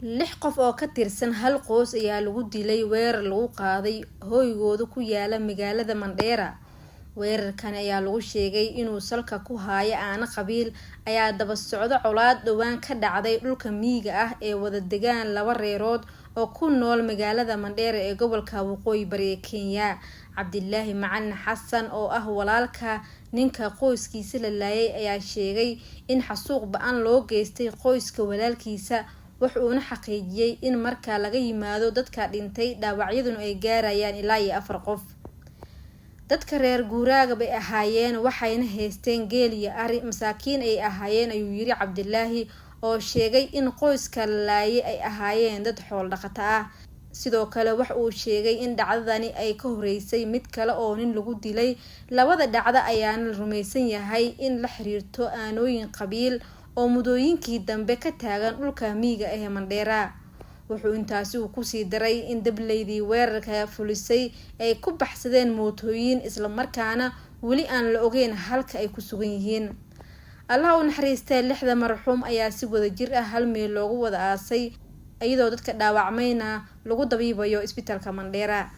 6 qof oo ka tirsan hal qoys ayaa lagu dilay weerar lagu qaaday hoygooda ku yaala magaalada Mandheera. Weerarkan ayaa lagu sheegay inuu salka ku hayo aana qabiil ayaa daba socda colaad dhawaan ka dhacday dhulka miyiga ah ee wada degaan laba reerood oo ku nool magaalada Mandheera ee gobolka Waqooyi Bari Kenya. Cabdillaahi Macalin Xasan oo ah walaalka ninka qoyskiisa la laayay ayaa sheegay in xasuuq ba'an loo geystay qoyska walaalkiisa. wuxuuna xaqiijiyay in marka laga yimaado dadka dhintay dhaawacyaduna ay gaarayaan ilaa 4 qof. dadka reer guuraaga bay ahaayeen waxayna haysteen geel iyo ari masaakiin ay ahaayeen ayuu yiri Cabdillaahi oo sheegay in qoyska la laayay ay ahaayeen dad xoolo dhaqato ah. sidoo kale waxa uu sheegay in dhacdadani ay ka horeysay mid kale oo nin lagu dilay. labada dhacdo ayaana la rumaysan yahay in la xiriirto aanooyin qabiil oo mudooyinkii dambe ka taagan dhulka miyiga ee Mandheera. wuxuu intaasi ku sii daray in dableydii weerarka fulisay ay ku baxsadeen mootooyin isla markaana wali aan la ogeyn halka ay ku sugan yihiin. Allah u naxariistay 6 marxuum ayaa si wada jir ah hal meel loogu wada aasay iyadoo dadka dhaawacmayna lagu dabiibayo isbitaalka Mandheera.